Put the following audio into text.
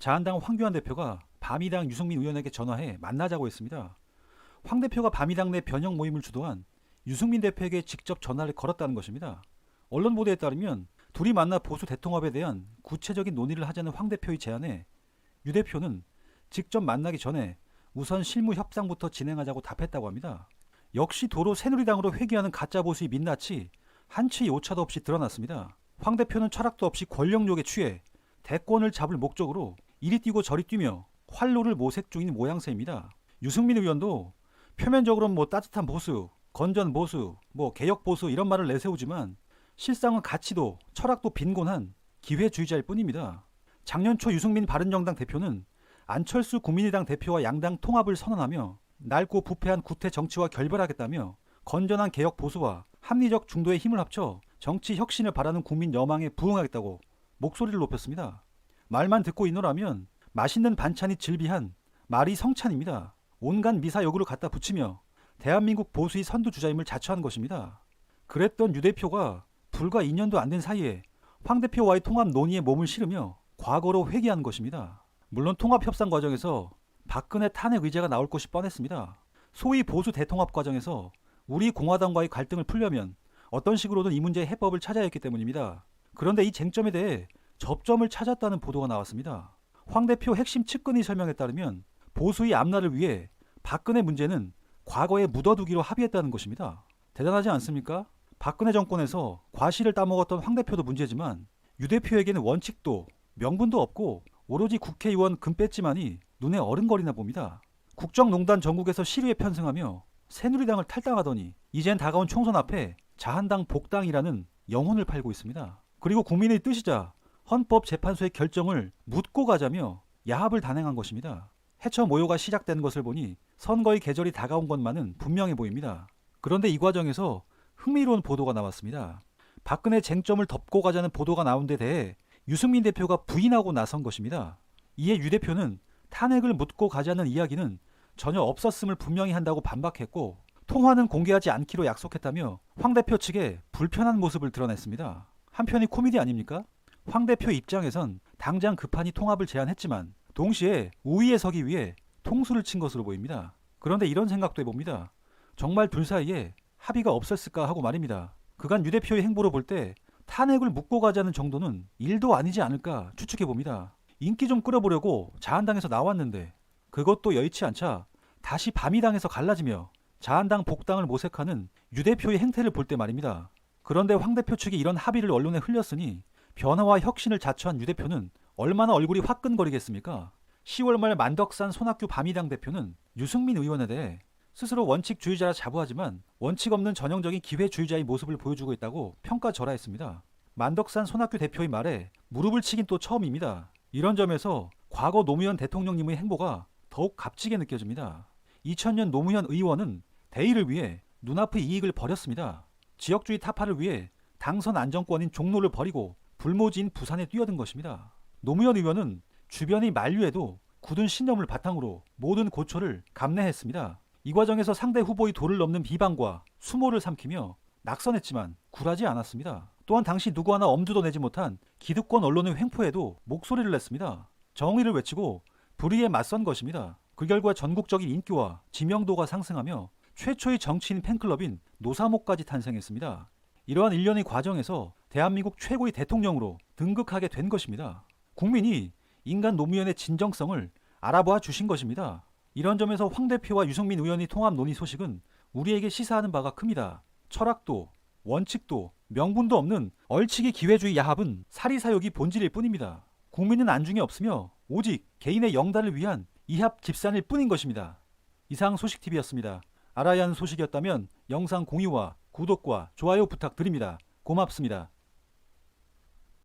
자한당 황교안 대표가 바미당 유승민 의원에게 전화해 만나자고 했습니다. 황 대표가 바미당 내 변형 모임을 주도한 유승민 대표에게 직접 전화를 걸었다는 것입니다. 언론 보도에 따르면 둘이 만나 보수 대통합에 대한 구체적인 논의를 하자는 황 대표의 제안에 유 대표는 직접 만나기 전에 우선 실무 협상부터 진행하자고 답했다고 합니다. 역시 도로 새누리당으로 회귀하는 가짜 보수의 민낯이 한치의 오차도 없이 드러났습니다. 황 대표는 철학도 없이 권력욕에 취해 대권을 잡을 목적으로 이리 뛰고 저리 뛰며 활로를 모색 중인 모양새입니다. 유승민 의원도 표면적으로는 따뜻한 보수, 건전 보수, 개혁 보수 이런 말을 내세우지만 실상은 가치도 철학도 빈곤한 기회주의자일 뿐입니다. 작년 초 유승민 바른정당 대표는 안철수 국민의당 대표와 양당 통합을 선언하며 낡고 부패한 구태 정치와 결별하겠다며 건전한 개혁 보수와 합리적 중도의 힘을 합쳐 정치 혁신을 바라는 국민 여망에 부응하겠다고 목소리를 높였습니다. 말만 듣고 있노라면 맛있는 반찬이 질비한 말이 성찬입니다. 온갖 미사여구를 갖다 붙이며 대한민국 보수의 선두주자임을 자처한 것입니다. 그랬던 유 대표가 불과 2년도 안 된 사이에 황 대표와의 통합 논의에 몸을 실으며 과거로 회귀한 것입니다. 물론 통합 협상 과정에서 박근혜 탄핵 의제가 나올 것이 뻔했습니다. 소위 보수 대통합 과정에서 우리 공화당과의 갈등을 풀려면 어떤 식으로든 이 문제의 해법을 찾아야 했기 때문입니다. 그런데 이 쟁점에 대해 접점을 찾았다는 보도가 나왔습니다. 황 대표 핵심 측근의 설명에 따르면 보수의 앞날을 위해 박근혜 문제는 과거에 묻어두기로 합의했다는 것입니다. 대단하지 않습니까? 박근혜 정권에서 과실을 따먹었던 황 대표도 문제지만 유 대표에게는 원칙도 명분도 없고 오로지 국회의원 금배지만이 눈에 어른거리나 봅니다. 국정농단 전국에서 시류에 편승하며 새누리당을 탈당하더니 이젠 다가온 총선 앞에 자한당 복당이라는 영혼을 팔고 있습니다. 그리고 국민의 뜻이자 헌법재판소의 결정을 묻고 가자며 야합을 단행한 것입니다. 해처 모요가 시작된 것을 보니 선거의 계절이 다가온 것만은 분명해 보입니다. 그런데 이 과정에서 흥미로운 보도가 나왔습니다. 박근혜 쟁점을 덮고 가자는 보도가 나온 데 대해 유승민 대표가 부인하고 나선 것입니다. 이에 유 대표는 탄핵을 묻고 가자는 이야기는 전혀 없었음을 분명히 한다고 반박했고 통화는 공개하지 않기로 약속했다며 황 대표 측에 불편한 모습을 드러냈습니다. 한편이 코미디 아닙니까? 황 대표 입장에선 당장 급하니 통합을 제안했지만 동시에 우위에 서기 위해 통수를 친 것으로 보입니다. 그런데 이런 생각도 해봅니다. 정말 둘 사이에 합의가 없었을까 하고 말입니다. 그간 유 대표의 행보로 볼 때 탄핵을 묻고 가자는 정도는 일도 아니지 않을까 추측해봅니다. 인기 좀 끌어보려고 자한당에서 나왔는데 그것도 여의치 않자 다시 바미당에서 갈라지며 자한당 복당을 모색하는 유 대표의 행태를 볼 때 말입니다. 그런데 황 대표 측이 이런 합의를 언론에 흘렸으니 변화와 혁신을 자처한 유 대표는 얼마나 얼굴이 화끈거리겠습니까? 10월 말 만덕산 손학규 바미당 대표는 유승민 의원에 대해 스스로 원칙주의자라 자부하지만 원칙 없는 전형적인 기회주의자의 모습을 보여주고 있다고 평가절하했습니다. 만덕산 손학규 대표의 말에 무릎을 치긴 또 처음입니다. 이런 점에서 과거 노무현 대통령님의 행보가 더욱 값지게 느껴집니다. 2000년 노무현 의원은 대의를 위해 눈앞의 이익을 버렸습니다. 지역주의 타파를 위해 당선 안정권인 종로를 버리고 불모지인 부산에 뛰어든 것입니다. 노무현 의원은 주변의 만류에도 굳은 신념을 바탕으로 모든 고초를 감내했습니다. 이 과정에서 상대 후보의 도를 넘는 비방과 수모를 삼키며 낙선했지만 굴하지 않았습니다. 또한 당시 누구 하나 엄두도 내지 못한 기득권 언론의 횡포에도 목소리를 냈습니다. 정의를 외치고 불의에 맞선 것입니다. 그 결과 전국적인 인기와 지명도가 상승하며 최초의 정치인 팬클럽인 노사모까지 탄생했습니다. 이러한 일련의 과정에서 대한민국 최고의 대통령으로 등극하게 된 것입니다. 국민이 인간 노무현의 진정성을 알아봐 주신 것입니다. 이런 점에서 황 대표와 유승민 의원의 통합 논의 소식은 우리에게 시사하는 바가 큽니다. 철학도 원칙도 명분도 없는 얼치기 기회주의 야합은 사리사욕이 본질일 뿐입니다. 국민은 안중에 없으며 오직 개인의 영달을 위한 이합 집산일 뿐인 것입니다. 이상 소식TV였습니다. 알아야 하는 소식이었다면 영상 공유와 구독과 좋아요 부탁드립니다. 고맙습니다.